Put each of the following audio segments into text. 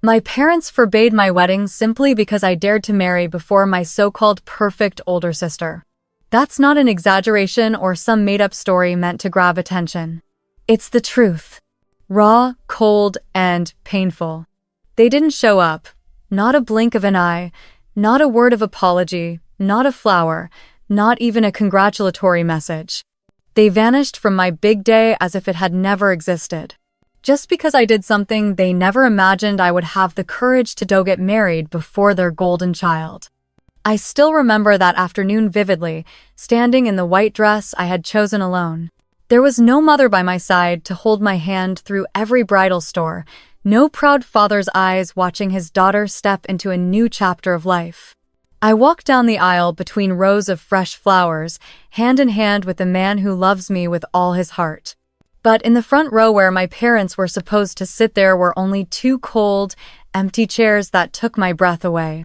My parents forbade my wedding simply because I dared to marry before my so-called perfect older sister. That's not an exaggeration or some made-up story meant to grab attention. It's the truth. Raw, cold, and painful. They didn't show up. Not a blink of an eye, not a word of apology, not a flower, not even a congratulatory message. They vanished from my big day as if it had never existed. Just because I did something they never imagined I would have the courage to go get married before their golden child. I still remember that afternoon vividly, standing in the white dress I had chosen alone. There was no mother by my side to hold my hand through every bridal store, no proud father's eyes watching his daughter step into a new chapter of life. I walked down the aisle between rows of fresh flowers, hand in hand with the man who loves me with all his heart. But in the front row where my parents were supposed to sit there were only two cold, empty chairs that took my breath away.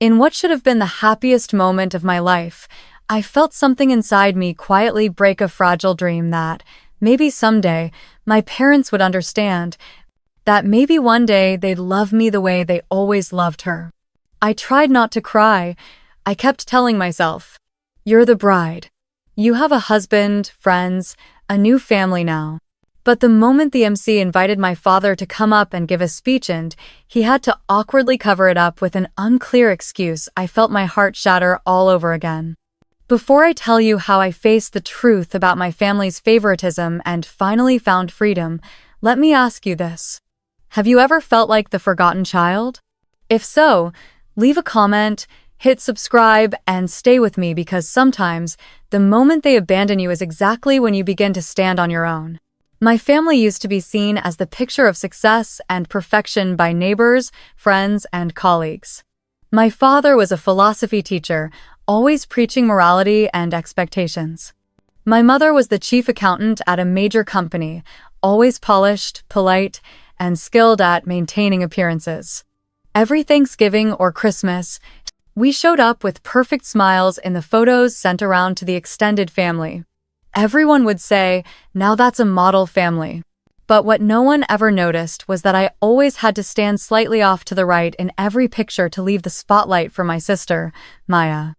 In what should have been the happiest moment of my life, I felt something inside me quietly break a fragile dream that, maybe someday, my parents would understand, that maybe one day they'd love me the way they always loved her. I tried not to cry. I kept telling myself, "You're the bride. You have a husband, friends, a new family now." But the moment the MC invited my father to come up and give a speech and he had to awkwardly cover it up with an unclear excuse, I felt my heart shatter all over again. Before I tell you how I faced the truth about my family's favoritism and finally found freedom, let me ask you this. Have you ever felt like the forgotten child? If so, leave a comment, hit subscribe, and stay with me because sometimes the moment they abandon you is exactly when you begin to stand on your own. My family used to be seen as the picture of success and perfection by neighbors, friends, and colleagues. My father was a philosophy teacher, always preaching morality and expectations. My mother was the chief accountant at a major company, always polished, polite, and skilled at maintaining appearances. Every Thanksgiving or Christmas, we showed up with perfect smiles in the photos sent around to the extended family. Everyone would say, "Now that's a model family." But what no one ever noticed was that I always had to stand slightly off to the right in every picture to leave the spotlight for my sister, Maya.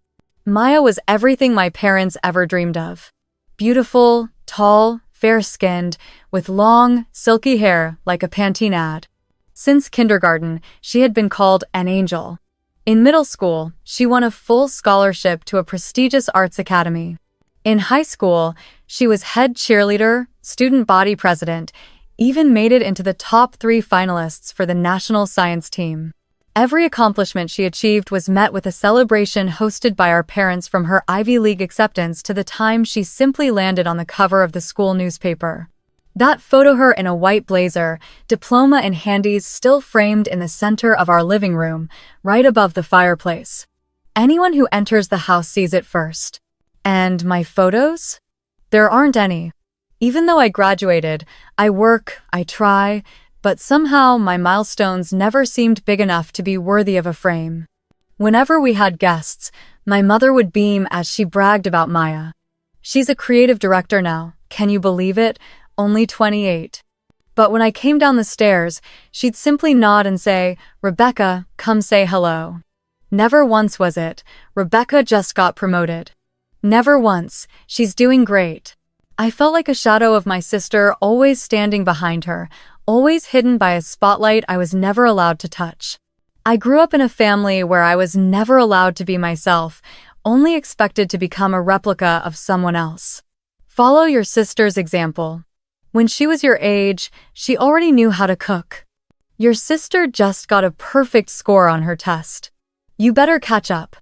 Maya was everything my parents ever dreamed of. Beautiful, tall, fair-skinned, with long, silky hair like a Pantene ad. Since kindergarten, she had been called an angel. In middle school, she won a full scholarship to a prestigious arts academy. In high school, she was head cheerleader, student body president, even made it into the top 3 finalists for the national science team. Every accomplishment she achieved was met with a celebration hosted by our parents, from her Ivy League acceptance to the time she simply landed on the cover of the school newspaper. That photo, her in a white blazer, diploma in handies, still framed in the center of our living room, right above the fireplace. Anyone who enters the house sees it first. And my photos? There aren't any. Even though I graduated, I work, I try, but somehow my milestones never seemed big enough to be worthy of a frame. Whenever we had guests, my mother would beam as she bragged about Maya. "She's a creative director now, can you believe it? Only 28. But when I came down the stairs, she'd simply nod and say, "Rebecca, come say hello." Never once was it, "Rebecca just got promoted." Never once, "She's doing great." I felt like a shadow of my sister, always standing behind her, always hidden by a spotlight I was never allowed to touch. I grew up in a family where I was never allowed to be myself, only expected to become a replica of someone else. Follow your sister's example. When she was your age, she already knew how to cook. Your sister just got a perfect score on her test. You better catch up.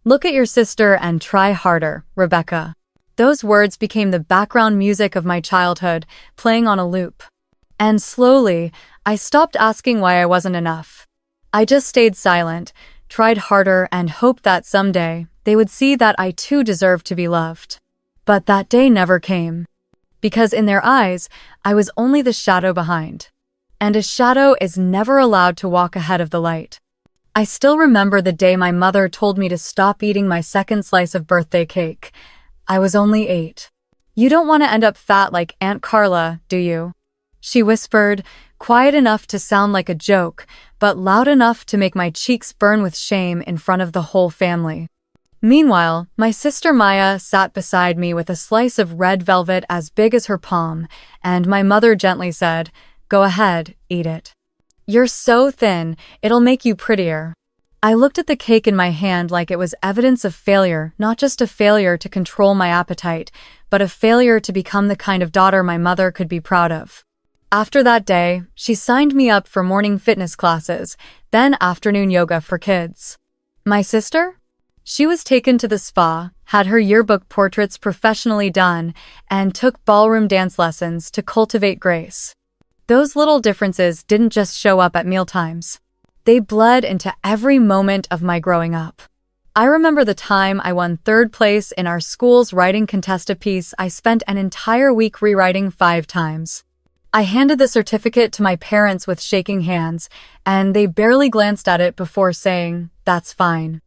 Look at your sister and try harder, Rebecca. Those words became the background music of my childhood, playing on a loop. And slowly, I stopped asking why I wasn't enough. I just stayed silent, tried harder, and hoped that someday they would see that I too deserved to be loved. But that day never came. Because in their eyes, I was only the shadow behind. And a shadow is never allowed to walk ahead of the light. I still remember the day my mother told me to stop eating my second slice of birthday cake. I was only 8. "You don't want to end up fat like Aunt Carla, do you?" she whispered, quiet enough to sound like a joke, but loud enough to make my cheeks burn with shame in front of the whole family. Meanwhile, my sister Maya sat beside me with a slice of red velvet as big as her palm, and my mother gently said, "Go ahead, eat it. You're so thin, it'll make you prettier." I looked at the cake in my hand like it was evidence of failure, not just a failure to control my appetite, but a failure to become the kind of daughter my mother could be proud of. After that day, she signed me up for morning fitness classes, then afternoon yoga for kids. My sister? She was taken to the spa, had her yearbook portraits professionally done, and took ballroom dance lessons to cultivate grace. Those little differences didn't just show up at mealtimes. They bled into every moment of my growing up. I remember the time I won third place in our school's writing contest, a piece I spent an entire week rewriting 5 times. I handed the certificate to my parents with shaking hands, and they barely glanced at it before saying, "That's fine.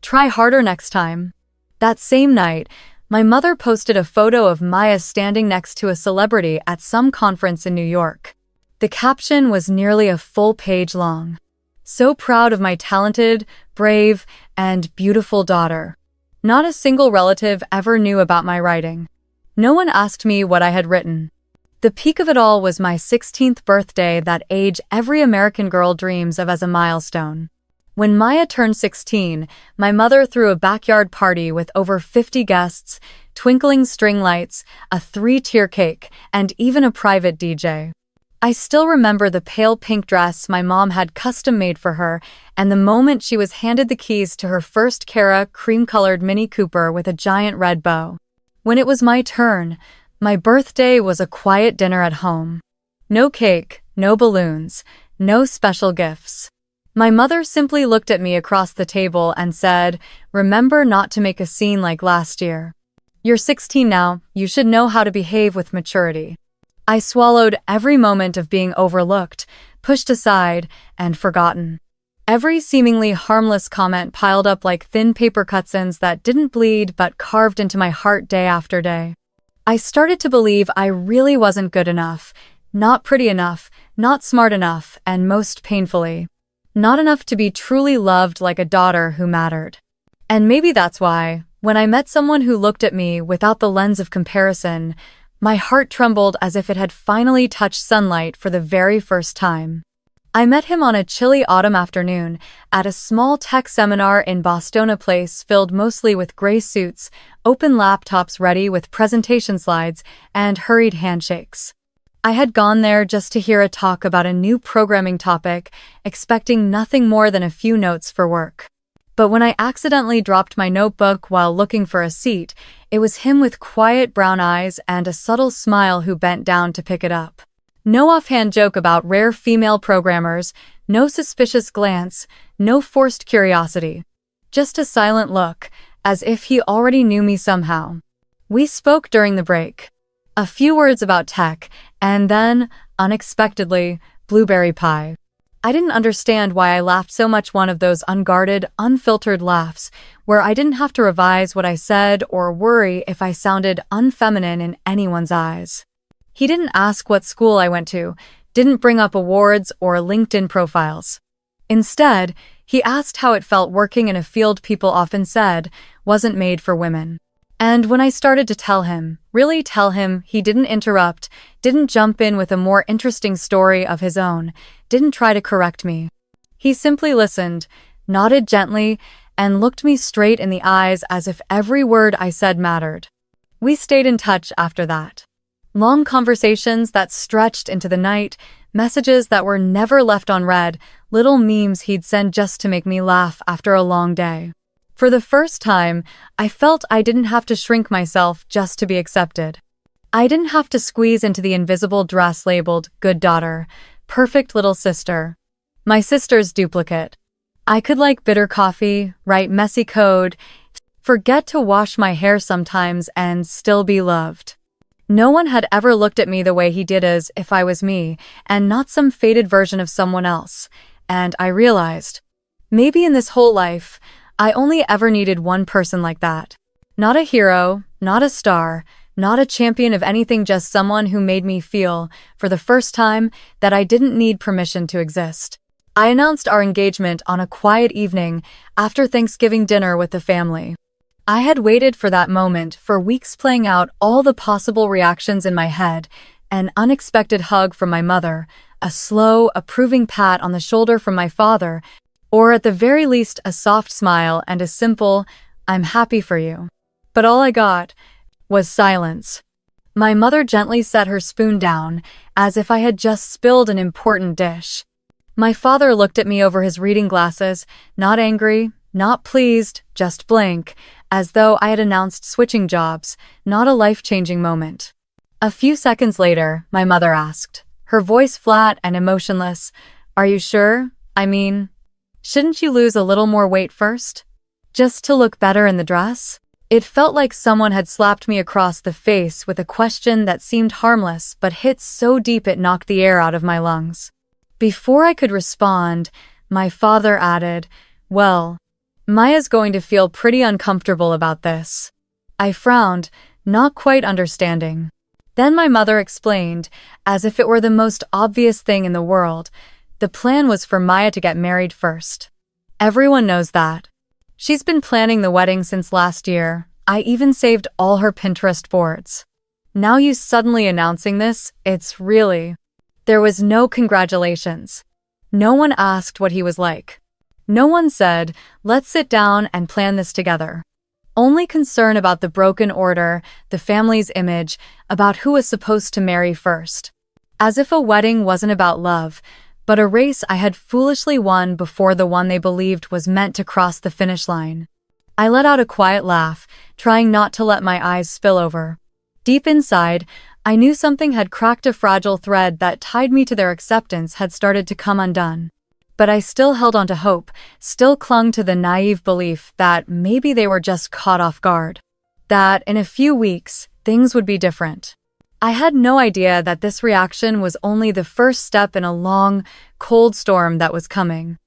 Try harder next time." That same night, my mother posted a photo of Maya standing next to a celebrity at some conference in New York. The caption was nearly a full page long. "So proud of my talented, brave, and beautiful daughter." Not a single relative ever knew about my writing. No one asked me what I had written. The peak of it all was my 16th birthday, that age every American girl dreams of as a milestone. When Maya turned 16, my mother threw a backyard party with over 50 guests, twinkling string lights, a 3-tier cake, and even a private DJ. I still remember the pale pink dress my mom had custom-made for her, and the moment she was handed the keys to her first Cara cream-colored Mini Cooper with a giant red bow. When it was my turn, my birthday was a quiet dinner at home. No cake, no balloons, no special gifts. My mother simply looked at me across the table and said, "Remember not to make a scene like last year. You're 16 now, you should know how to behave with maturity." I swallowed every moment of being overlooked, pushed aside, and forgotten. Every seemingly harmless comment piled up like thin paper cutscenes that didn't bleed but carved into my heart day after day. I started to believe I really wasn't good enough, not pretty enough, not smart enough, and most painfully, not enough to be truly loved like a daughter who mattered. And maybe that's why, when I met someone who looked at me without the lens of comparison, my heart trembled as if it had finally touched sunlight for the very first time. I met him on a chilly autumn afternoon at a small tech seminar in Boston, a place filled mostly with gray suits, open laptops ready with presentation slides, and hurried handshakes. I had gone there just to hear a talk about a new programming topic, expecting nothing more than a few notes for work. But when I accidentally dropped my notebook while looking for a seat, it was him with quiet brown eyes and a subtle smile who bent down to pick it up. No offhand joke about rare female programmers, no suspicious glance, no forced curiosity. Just a silent look, as if he already knew me somehow. We spoke during the break. A few words about tech, and then, unexpectedly, blueberry pie. I didn't understand why I laughed so much, one of those unguarded, unfiltered laughs, where I didn't have to revise what I said or worry if I sounded unfeminine in anyone's eyes. He didn't ask what school I went to, didn't bring up awards or LinkedIn profiles. Instead, he asked how it felt working in a field people often said wasn't made for women. And when I started to tell him, really tell him, he didn't interrupt, didn't jump in with a more interesting story of his own, didn't try to correct me. He simply listened, nodded gently, and looked me straight in the eyes as if every word I said mattered. We stayed in touch after that. Long conversations that stretched into the night, messages that were never left unread, little memes he'd send just to make me laugh after a long day. For the first time, I felt I didn't have to shrink myself just to be accepted. I didn't have to squeeze into the invisible dress labeled good daughter, perfect little sister, my sister's duplicate. I could like bitter coffee, write messy code, forget to wash my hair sometimes, and still be loved. No one had ever looked at me the way he did, as if I was me, and not some faded version of someone else. And I realized, maybe in this whole life, I only ever needed one person like that. Not a hero, not a star, Not a champion of anything, just someone who made me feel, for the first time, that I didn't need permission to exist. I announced our engagement on a quiet evening after Thanksgiving dinner with the family. I had waited for that moment for weeks, playing out all the possible reactions in my head: an unexpected hug from my mother, a slow, approving pat on the shoulder from my father, or at the very least a soft smile and a simple, "I'm happy for you." But all I got was silence. My mother gently set her spoon down, as if I had just spilled an important dish. My father looked at me over his reading glasses, not angry, not pleased, just blank, as though I had announced switching jobs, not a life-changing moment. A few seconds later, my mother asked, her voice flat and emotionless, "Are you sure? I mean, shouldn't you lose a little more weight first? Just to look better in the dress?" It felt like someone had slapped me across the face with a question that seemed harmless but hit so deep it knocked the air out of my lungs. Before I could respond, my father added, "Well, Maya's going to feel pretty uncomfortable about this." I frowned, not quite understanding. Then my mother explained, as if it were the most obvious thing in the world, the plan was for Maya to get married first. Everyone knows that. She's been planning the wedding since last year. I even saved all her Pinterest boards. Now you suddenly announcing this, it's really... There was no congratulations. No one asked what he was like. No one said, "Let's sit down and plan this together." Only concern about the broken order, the family's image, about who was supposed to marry first. As if a wedding wasn't about love, but a race I had foolishly won before the one they believed was meant to cross the finish line. I let out a quiet laugh, trying not to let my eyes spill over. Deep inside, I knew something had cracked. A fragile thread that tied me to their acceptance had started to come undone. But I still held on to hope, still clung to the naive belief that maybe they were just caught off guard. That, in a few weeks, things would be different. I had no idea that this reaction was only the first step in a long, cold storm that was coming.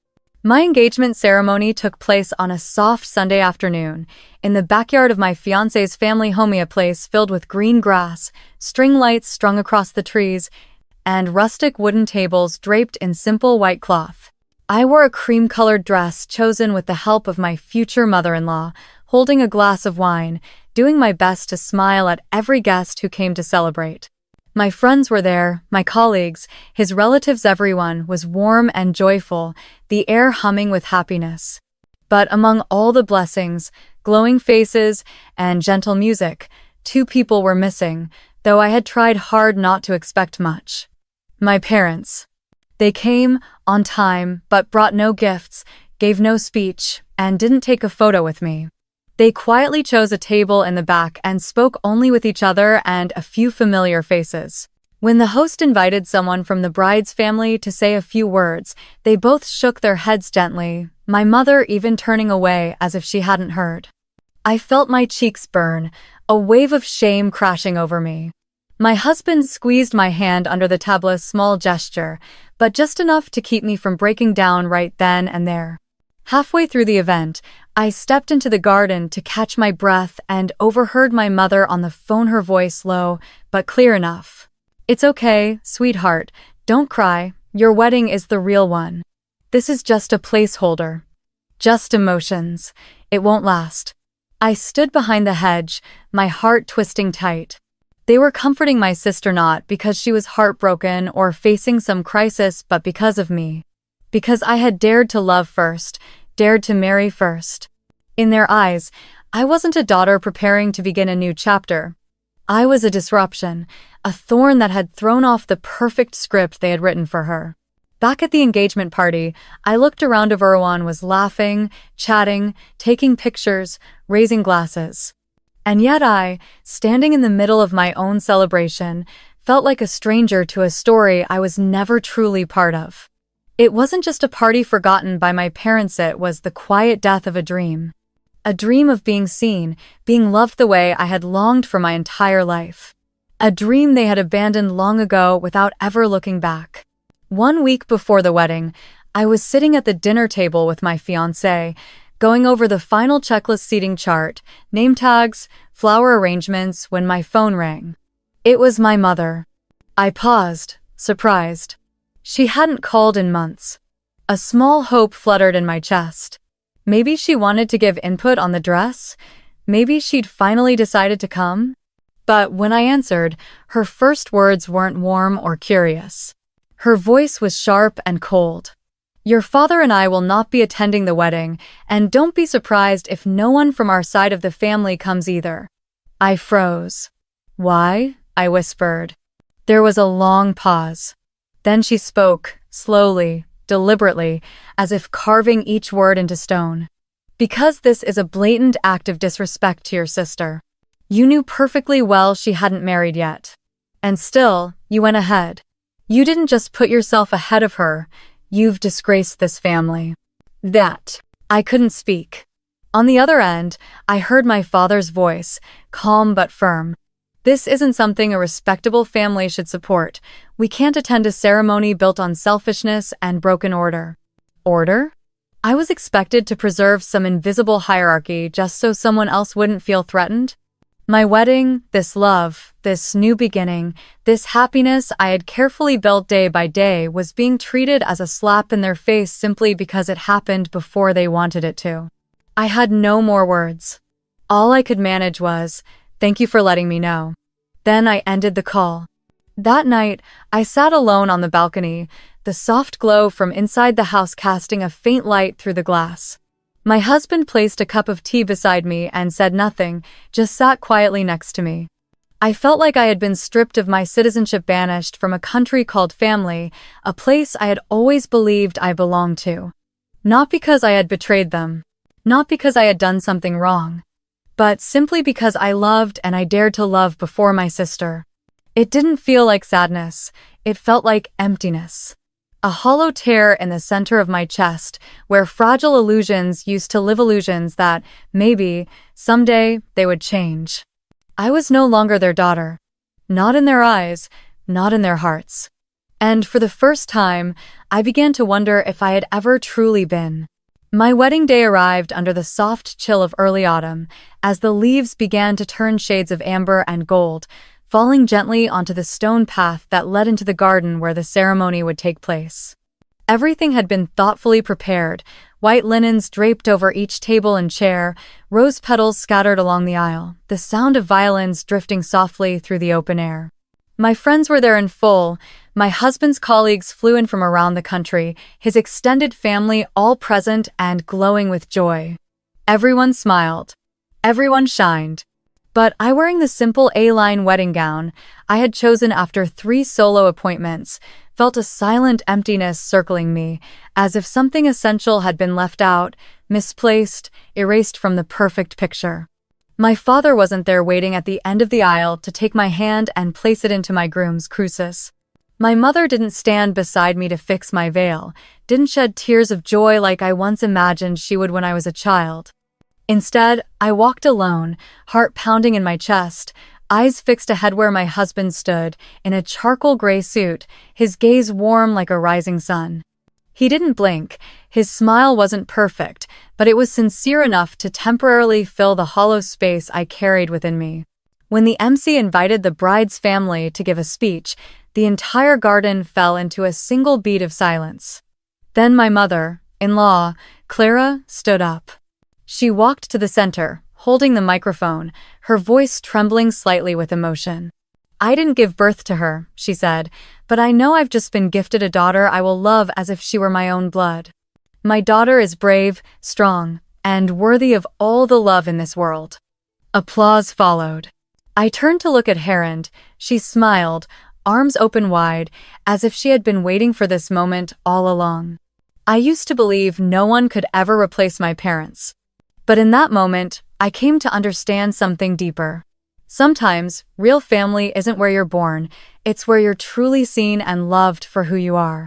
My engagement ceremony took place on a soft Sunday afternoon, in the backyard of my fiancé's family home, a place filled with green grass, string lights strung across the trees, and rustic wooden tables draped in simple white cloth. I wore a cream-colored dress chosen with the help of my future mother-in-law, holding a glass of wine, doing my best to smile at every guest who came to celebrate. My friends were there, my colleagues, his relatives, everyone was warm and joyful, the air humming with happiness. But among all the blessings, glowing faces, and gentle music, two people were missing, though I had tried hard not to expect much. My parents. They came, on time, but brought no gifts, gave no speech, and didn't take a photo with me. They quietly chose a table in the back and spoke only with each other and a few familiar faces. When the host invited someone from the bride's family to say a few words, they both shook their heads gently, my mother even turning away as if she hadn't heard. I felt my cheeks burn, a wave of shame crashing over me. My husband squeezed my hand under the tableau's small gesture, but just enough to keep me from breaking down right then and there. Halfway through the event, I stepped into the garden to catch my breath and overheard my mother on the phone, her voice low, but clear enough. "It's okay, sweetheart. Don't cry. Your wedding is the real one. This is just a placeholder. Just emotions. It won't last." I stood behind the hedge, my heart twisting tight. They were comforting my sister not because she was heartbroken or facing some crisis, but because of me. Because I had dared to love first, dared to marry first. In their eyes, I wasn't a daughter preparing to begin a new chapter. I was a disruption, a thorn that had thrown off the perfect script they had written for her. Back at the engagement party, I looked around. Everyone was laughing, chatting, taking pictures, raising glasses. And yet I, standing in the middle of my own celebration, felt like a stranger to a story I was never truly part of. It wasn't just a party forgotten by my parents, it was the quiet death of a dream. A dream of being seen, being loved the way I had longed for my entire life. A dream they had abandoned long ago without ever looking back. 1 week before the wedding, I was sitting at the dinner table with my fiancé, going over the final checklist seating chart, name tags, flower arrangements when my phone rang. It was my mother. I paused, surprised. She hadn't called in months. A small hope fluttered in my chest. Maybe she wanted to give input on the dress? Maybe she'd finally decided to come? But when I answered, her first words weren't warm or curious. Her voice was sharp and cold. Your father and I will not be attending the wedding, and don't be surprised if no one from our side of the family comes either. I froze. Why? I whispered. There was a long pause. Then she spoke, slowly, deliberately, as if carving each word into stone. Because this is a blatant act of disrespect to your sister. You knew perfectly well she hadn't married yet. And still, you went ahead. You didn't just put yourself ahead of her, you've disgraced this family. That. I couldn't speak. On the other end, I heard my father's voice, calm but firm. This isn't something a respectable family should support. We can't attend a ceremony built on selfishness and broken order. Order? I was expected to preserve some invisible hierarchy just so someone else wouldn't feel threatened? My wedding, this love, this new beginning, this happiness I had carefully built day by day was being treated as a slap in their face simply because it happened before they wanted it to. I had no more words. All I could manage was, "Thank you for letting me know." Then I ended the call. That night, I sat alone on the balcony, the soft glow from inside the house casting a faint light through the glass. My husband placed a cup of tea beside me and said nothing, just sat quietly next to me. I felt like I had been stripped of my citizenship, banished from a country called family, a place I had always believed I belonged to. Not because I had betrayed them. Not because I had done something wrong. But simply because I loved and I dared to love before my sister. It didn't feel like sadness. It felt like emptiness. A hollow tear in the center of my chest, where fragile illusions used to live, illusions that, maybe, someday, they would change. I was no longer their daughter. Not in their eyes, not in their hearts. And for the first time, I began to wonder if I had ever truly been. My wedding day arrived under the soft chill of early autumn, as the leaves began to turn shades of amber and gold, falling gently onto the stone path that led into the garden where the ceremony would take place. Everything had been thoughtfully prepared, white linens draped over each table and chair, rose petals scattered along the aisle, the sound of violins drifting softly through the open air. My friends were there in full. My husband's colleagues flew in from around the country, his extended family all present and glowing with joy. Everyone smiled. Everyone shined. But I, wearing the simple A-line wedding gown I had chosen after 3 solo appointments, felt a silent emptiness circling me, as if something essential had been left out, misplaced, erased from the perfect picture. My father wasn't there waiting at the end of the aisle to take my hand and place it into my groom's crucis. My mother didn't stand beside me to fix my veil, didn't shed tears of joy like I once imagined she would when I was a child. Instead, I walked alone, heart pounding in my chest, eyes fixed ahead where my husband stood, in a charcoal gray suit, his gaze warm like a rising sun. He didn't blink. His smile wasn't perfect, but it was sincere enough to temporarily fill the hollow space I carried within me. When the MC invited the bride's family to give a speech, the entire garden fell into a single beat of silence. Then my mother-in-law, Clara, stood up. She walked to the center, holding the microphone, her voice trembling slightly with emotion. "I didn't give birth to her," she said, "but I know I've just been gifted a daughter I will love as if she were my own blood. My daughter is brave, strong, and worthy of all the love in this world." Applause followed. I turned to look at Herond. She smiled, arms open wide, as if she had been waiting for this moment all along. I used to believe no one could ever replace my parents. But in that moment, I came to understand something deeper. Sometimes, real family isn't where you're born, it's where you're truly seen and loved for who you are.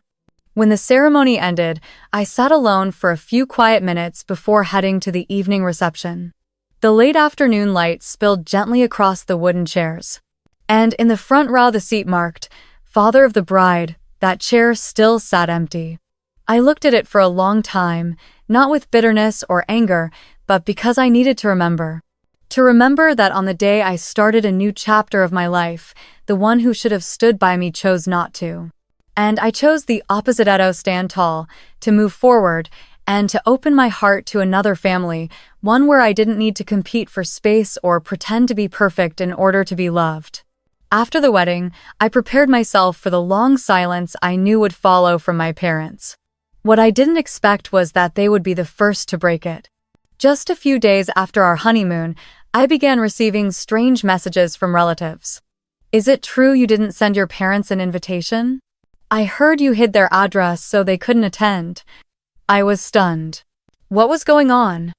When the ceremony ended, I sat alone for a few quiet minutes before heading to the evening reception. The late afternoon light spilled gently across the wooden chairs. And in the front row, the seat marked, "Father of the Bride," that chair still sat empty. I looked at it for a long time, not with bitterness or anger, but because I needed to remember. To remember that on the day I started a new chapter of my life, the one who should have stood by me chose not to. And I chose the opposite, to stand tall, to move forward, and to open my heart to another family, one where I didn't need to compete for space or pretend to be perfect in order to be loved. After the wedding, I prepared myself for the long silence I knew would follow from my parents. What I didn't expect was that they would be the first to break it. Just a few days after our honeymoon, I began receiving strange messages from relatives. "Is it true you didn't send your parents an invitation? I heard you hid their address so they couldn't attend." I was stunned. What was going on?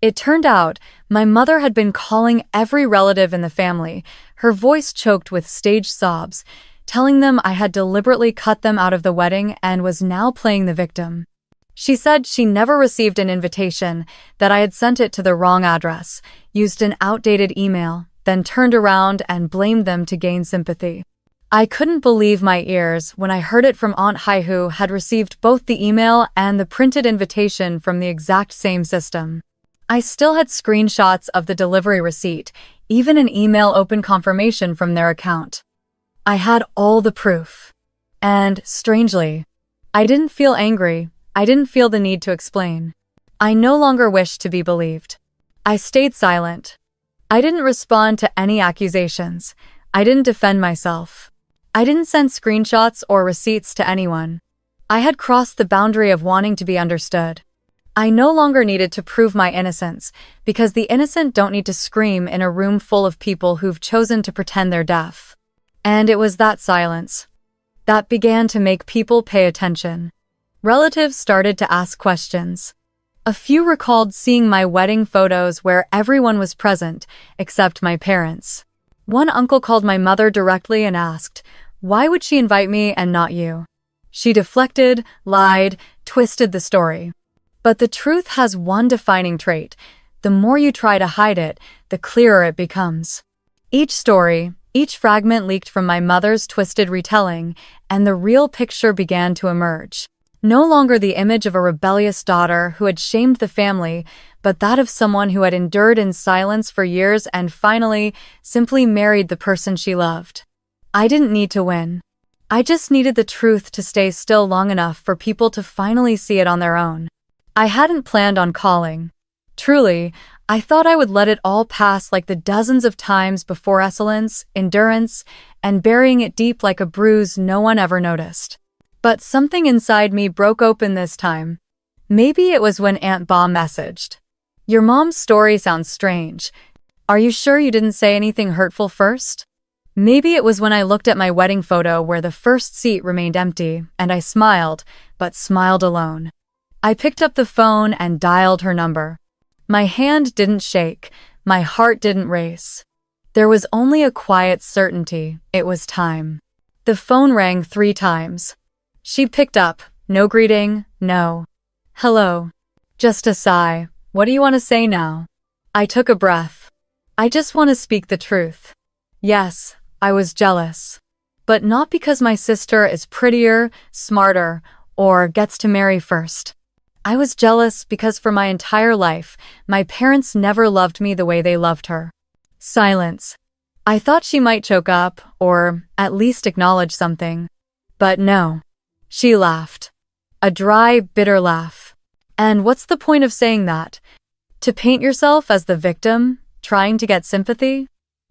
It turned out my mother had been calling every relative in the family, her voice choked with staged sobs, telling them I had deliberately cut them out of the wedding and was now playing the victim. She said she never received an invitation, that I had sent it to the wrong address, used an outdated email, then turned around and blamed them to gain sympathy. I couldn't believe my ears when I heard it from Aunt Hai, who had received both the email and the printed invitation from the exact same system. I still had screenshots of the delivery receipt, even an email open confirmation from their account. I had all the proof. And, strangely, I didn't feel angry. I didn't feel the need to explain. I no longer wished to be believed. I stayed silent. I didn't respond to any accusations. I didn't defend myself. I didn't send screenshots or receipts to anyone. I had crossed the boundary of wanting to be understood. I no longer needed to prove my innocence, because the innocent don't need to scream in a room full of people who've chosen to pretend they're deaf. And it was that silence that began to make people pay attention. Relatives started to ask questions. A few recalled seeing my wedding photos where everyone was present, except my parents. One uncle called my mother directly and asked, "Why would she invite me and not you?" She deflected, lied, twisted the story. But the truth has one defining trait. The more you try to hide it, the clearer it becomes. Each story, each fragment leaked from my mother's twisted retelling, and the real picture began to emerge. No longer the image of a rebellious daughter who had shamed the family, but that of someone who had endured in silence for years and finally, simply married the person she loved. I didn't need to win. I just needed the truth to stay still long enough for people to finally see it on their own. I hadn't planned on calling. Truly, I thought I would let it all pass like the dozens of times before, excellence, endurance, and burying it deep like a bruise no one ever noticed. But something inside me broke open this time. Maybe it was when Aunt Ba messaged. "Your mom's story sounds strange. Are you sure you didn't say anything hurtful first?" Maybe it was when I looked at my wedding photo where the first seat remained empty, and I smiled, but smiled alone. I picked up the phone and dialed her number. My hand didn't shake, my heart didn't race. There was only a quiet certainty. It was time. The phone rang 3 times. She picked up. No greeting, no hello. Just a sigh. "What do you want to say now?" I took a breath. "I just want to speak the truth." Yes, I was jealous. But not because my sister is prettier, smarter, or gets to marry first. I was jealous because for my entire life, my parents never loved me the way they loved her. Silence. I thought she might choke up, or at least acknowledge something. But no. She laughed. A dry, bitter laugh. And what's the point of saying that? To paint yourself as the victim, trying to get sympathy?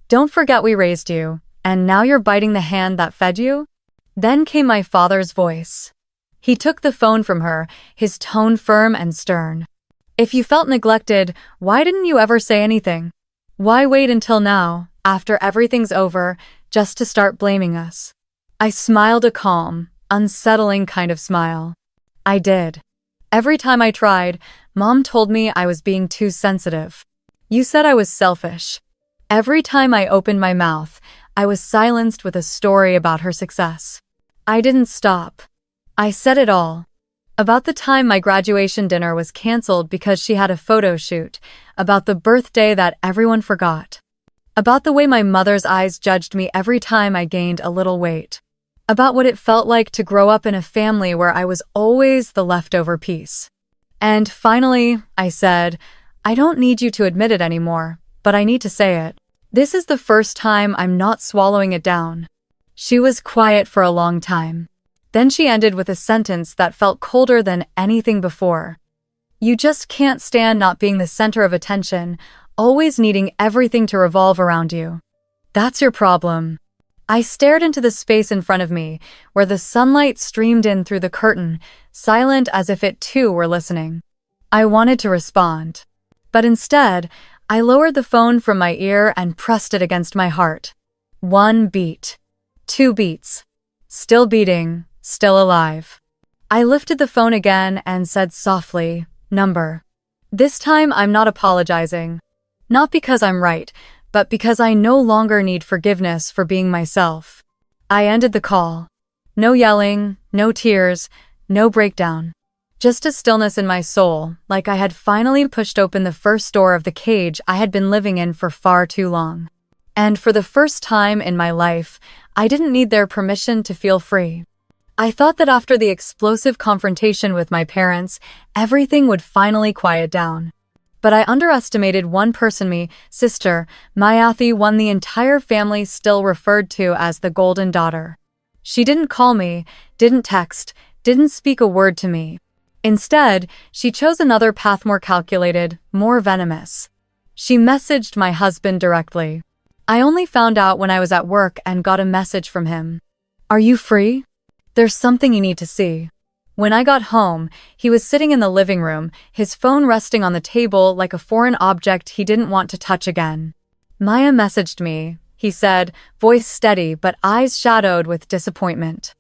Don't forget we raised you, and now you're biting the hand that fed you? Then came my father's voice. He took the phone from her, his tone firm and stern. "If you felt neglected, why didn't you ever say anything? Why wait until now, after everything's over, just to start blaming us?" I smiled a calm, unsettling kind of smile. I did. Every time I tried, Mom told me I was being too sensitive. You said I was selfish. Every time I opened my mouth, I was silenced with a story about her success. I didn't stop. I said it all. About the time my graduation dinner was canceled because she had a photo shoot, about the birthday that everyone forgot, about the way my mother's eyes judged me every time I gained a little weight, about what it felt like to grow up in a family where I was always the leftover piece. And finally, I said, I don't need you to admit it anymore, but I need to say it. This is the first time I'm not swallowing it down. She was quiet for a long time. Then she ended with a sentence that felt colder than anything before. You just can't stand not being the center of attention, always needing everything to revolve around you. That's your problem. I stared into the space in front of me, where the sunlight streamed in through the curtain, silent as if it too were listening. I wanted to respond. But instead, I lowered the phone from my ear and pressed it against my heart. 1 beat. 2 beats. Still beating, still alive. I lifted the phone again and said softly, "Number." This time I'm not apologizing. Not because I'm right, but because I no longer need forgiveness for being myself. I ended the call. No yelling, no tears, no breakdown. Just a stillness in my soul, like I had finally pushed open the first door of the cage I had been living in for far too long. And for the first time in my life, I didn't need their permission to feel free. I thought that after the explosive confrontation with my parents, everything would finally quiet down. But I underestimated one person, my sister, Mayathi, one the entire family still referred to as the Golden Daughter. She didn't call me, didn't text, didn't speak a word to me. Instead, she chose another path more calculated, more venomous. She messaged my husband directly. I only found out when I was at work and got a message from him. "Are you free? There's something you need to see." When I got home, he was sitting in the living room, his phone resting on the table like a foreign object he didn't want to touch again. "Maya messaged me," he said, voice steady but eyes shadowed with disappointment.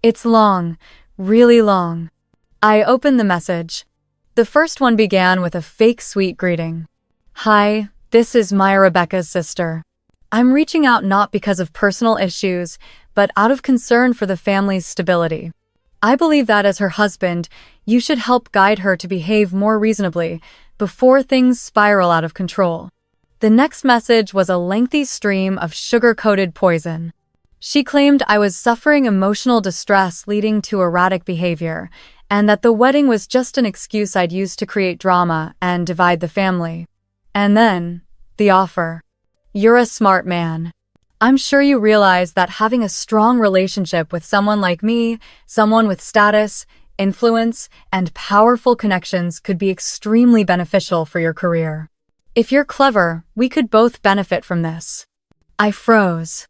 "It's long, really long." I opened the message. The first one began with a fake sweet greeting. "Hi, this is Maya, Rebecca's sister. I'm reaching out not because of personal issues, but out of concern for the family's stability. I believe that as her husband, you should help guide her to behave more reasonably before things spiral out of control." The next message was a lengthy stream of sugar-coated poison. She claimed I was suffering emotional distress leading to erratic behavior, and that the wedding was just an excuse I'd use to create drama and divide the family. And then, the offer. "You're a smart man. I'm sure you realize that having a strong relationship with someone like me, someone with status, influence, and powerful connections could be extremely beneficial for your career. If you're clever, we could both benefit from this." I froze.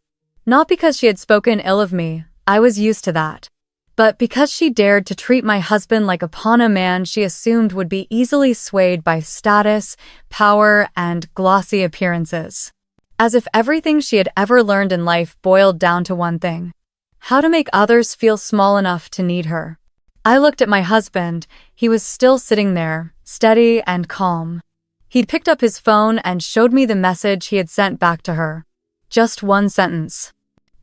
Not because she had spoken ill of me, I was used to that. But because she dared to treat my husband like a pawn, a man she assumed would be easily swayed by status, power, and glossy appearances. As if everything she had ever learned in life boiled down to one thing: how to make others feel small enough to need her. I looked at my husband. He was still sitting there, steady and calm. He'd picked up his phone and showed me the message he had sent back to her. Just one sentence.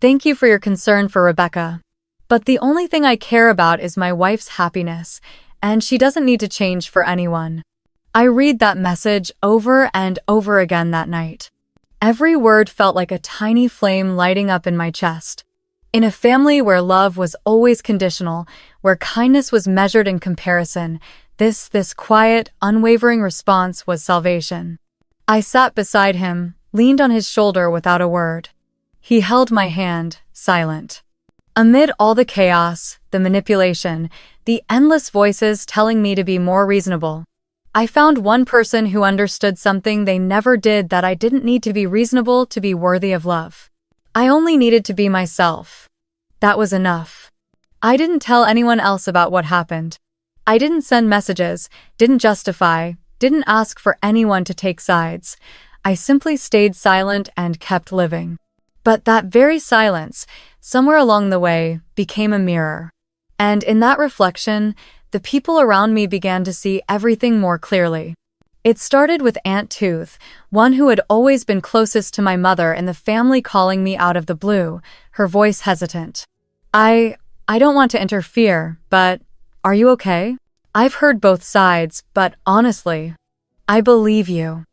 "Thank you for your concern for Rebecca. But the only thing I care about is my wife's happiness, and she doesn't need to change for anyone." I read that message over and over again that night. Every word felt like a tiny flame lighting up in my chest. In a family where love was always conditional, where kindness was measured in comparison, this quiet, unwavering response was salvation. I sat beside him, leaned on his shoulder without a word. He held my hand, silent. Amid all the chaos, the manipulation, the endless voices telling me to be more reasonable, I found one person who understood something they never did: that I didn't need to be reasonable to be worthy of love. I only needed to be myself. That was enough. I didn't tell anyone else about what happened. I didn't send messages, didn't justify, didn't ask for anyone to take sides. I simply stayed silent and kept living. But that very silence, somewhere along the way, became a mirror. And in that reflection, the people around me began to see everything more clearly. It started with Aunt Tooth, one who had always been closest to my mother in the family, calling me out of the blue, her voice hesitant. I don't want to interfere, but are you okay? I've heard both sides, but honestly, I believe you."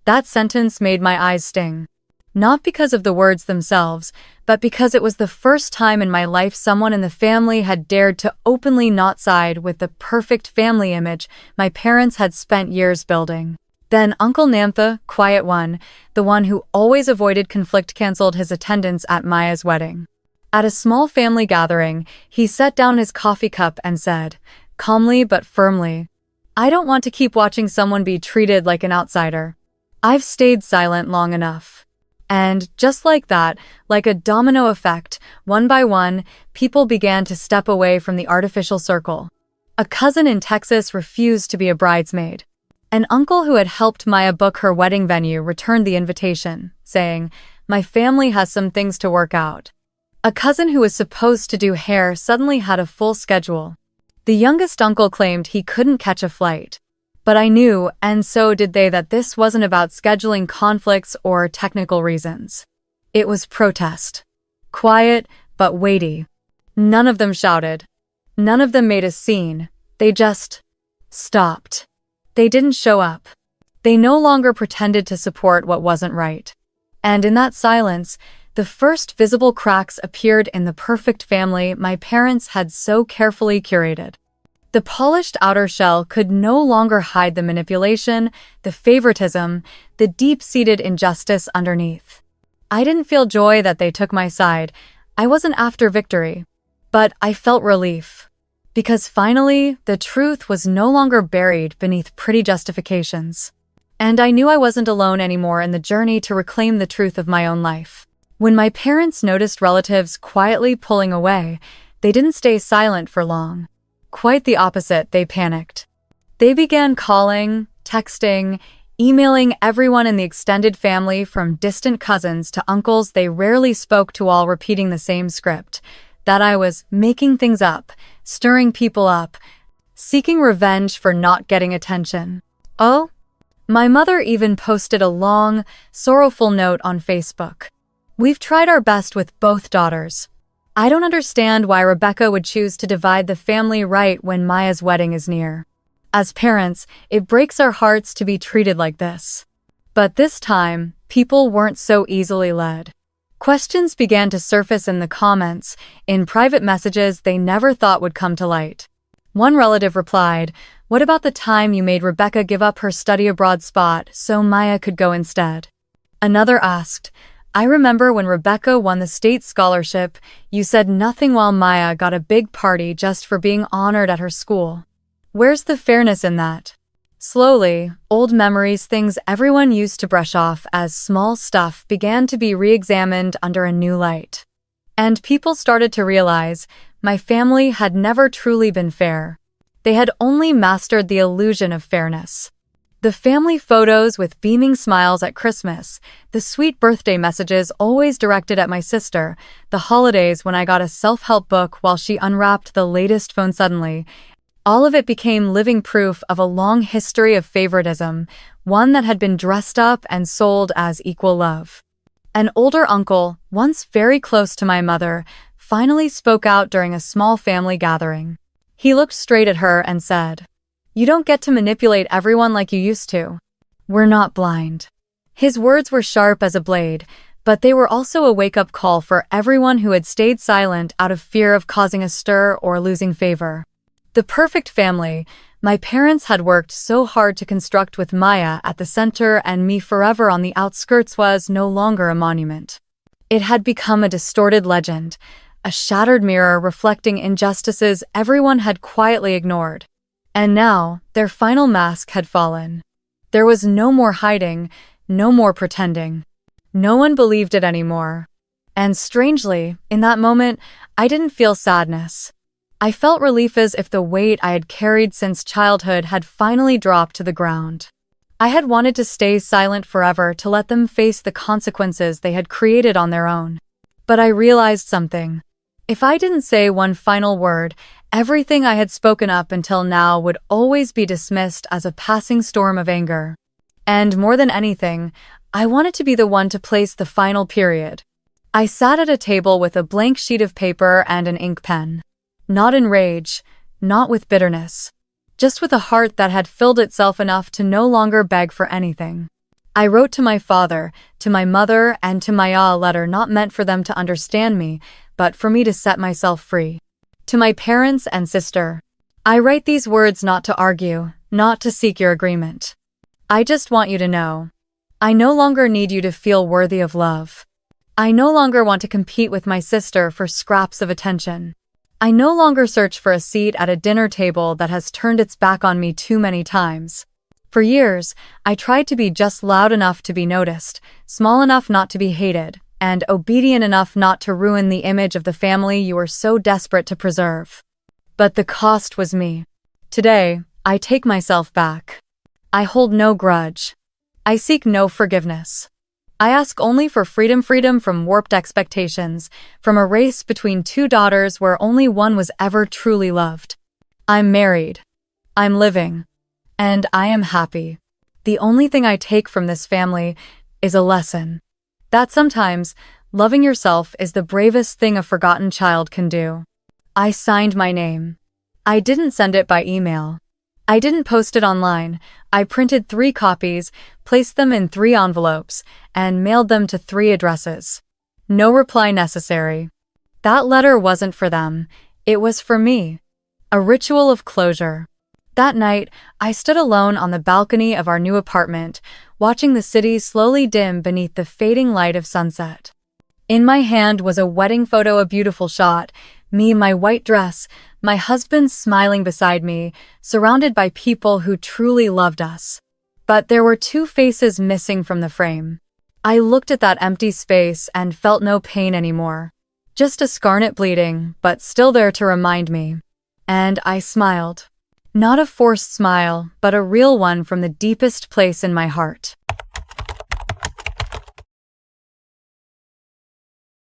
That sentence made my eyes sting. Not because of the words themselves, but because it was the first time in my life someone in the family had dared to openly not side with the perfect family image my parents had spent years building. Then Uncle Namtha, quiet one, the one who always avoided conflict, canceled his attendance at Maya's wedding. At a small family gathering, he set down his coffee cup and said, calmly but firmly, "I don't want to keep watching someone be treated like an outsider. I've stayed silent long enough." And just like that, like a domino effect, one by one, people began to step away from the artificial circle. A cousin in Texas refused to be a bridesmaid. An uncle who had helped Maya book her wedding venue returned the invitation, saying, "My family has some things to work out." A cousin who was supposed to do hair suddenly had a full schedule. The youngest uncle claimed he couldn't catch a flight. But I knew, and so did they, that this wasn't about scheduling conflicts or technical reasons. It was protest. Quiet, but weighty. None of them shouted. None of them made a scene. They just stopped. They didn't show up. They no longer pretended to support what wasn't right. And in that silence, the first visible cracks appeared in the perfect family my parents had so carefully curated. The polished outer shell could no longer hide the manipulation, the favoritism, the deep-seated injustice underneath. I didn't feel joy that they took my side. I wasn't after victory. But I felt relief. Because finally, the truth was no longer buried beneath pretty justifications. And I knew I wasn't alone anymore in the journey to reclaim the truth of my own life. When my parents noticed relatives quietly pulling away, they didn't stay silent for long. Quite the opposite, they panicked. They began calling, texting, emailing everyone in the extended family, from distant cousins to uncles they rarely spoke to, all repeating the same script, that I was making things up, stirring people up, seeking revenge for not getting attention. Oh? My mother even posted a long, sorrowful note on Facebook. "We've tried our best with both daughters. I don't understand why Rebecca would choose to divide the family right when Maya's wedding is near. As parents, it breaks our hearts to be treated like this." But this time, people weren't so easily led. Questions began to surface in the comments, in private messages they never thought would come to light. One relative replied, "What about the time you made Rebecca give up her study abroad spot so Maya could go instead?" Another asked, "I remember when Rebecca won the state scholarship, you said nothing while Maya got a big party just for being honored at her school. Where's the fairness in that?" Slowly, old memories, things everyone used to brush off as small stuff, began to be re-examined under a new light. And people started to realize my family had never truly been fair. They had only mastered the illusion of fairness. The family photos with beaming smiles at Christmas, the sweet birthday messages always directed at my sister, the holidays when I got a self-help book while she unwrapped the latest phone suddenly, all of it became living proof of a long history of favoritism, one that had been dressed up and sold as equal love. An older uncle, once very close to my mother, finally spoke out during a small family gathering. He looked straight at her and said, "You don't get to manipulate everyone like you used to. We're not blind." His words were sharp as a blade, but they were also a wake-up call for everyone who had stayed silent out of fear of causing a stir or losing favor. The perfect family my parents had worked so hard to construct, with Maya at the center and me forever on the outskirts, was no longer a monument. It had become a distorted legend, a shattered mirror reflecting injustices everyone had quietly ignored. And now, their final mask had fallen. There was no more hiding, no more pretending. No one believed it anymore. And strangely, in that moment, I didn't feel sadness. I felt relief, as if the weight I had carried since childhood had finally dropped to the ground. I had wanted to stay silent forever, to let them face the consequences they had created on their own. But I realized something. If I didn't say one final word, everything I had spoken up until now would always be dismissed as a passing storm of anger. And more than anything, I wanted to be the one to place the final period. I sat at a table with a blank sheet of paper and an ink pen. Not in rage, not with bitterness. Just with a heart that had filled itself enough to no longer beg for anything. I wrote to my father, to my mother, and to Maya a letter not meant for them to understand me, but for me to set myself free. To my parents and sister. I write these words not to argue, not to seek your agreement. I just want you to know. I no longer need you to feel worthy of love. I no longer want to compete with my sister for scraps of attention. I no longer search for a seat at a dinner table that has turned its back on me too many times. For years, I tried to be just loud enough to be noticed, small enough not to be hated, and obedient enough not to ruin the image of the family you were so desperate to preserve. But the cost was me. Today, I take myself back. I hold no grudge. I seek no forgiveness. I ask only for freedom from warped expectations, from a race between two daughters where only one was ever truly loved. I'm married. I'm living. And I am happy. The only thing I take from this family is a lesson. That sometimes, loving yourself is the bravest thing a forgotten child can do. I signed my name. I didn't send it by email. I didn't post it online. I printed 3 copies, placed them in 3 envelopes, and mailed them to 3 addresses. No reply necessary. That letter wasn't for them. It was for me. A ritual of closure. That night, I stood alone on the balcony of our new apartment, watching the city slowly dim beneath the fading light of sunset. In my hand was a wedding photo, a beautiful shot, me in my white dress, my husband smiling beside me, surrounded by people who truly loved us. But there were 2 faces missing from the frame. I looked at that empty space and felt no pain anymore. Just a scarlet bleeding, but still there to remind me. And I smiled. Not a forced smile, but a real one from the deepest place in my heart.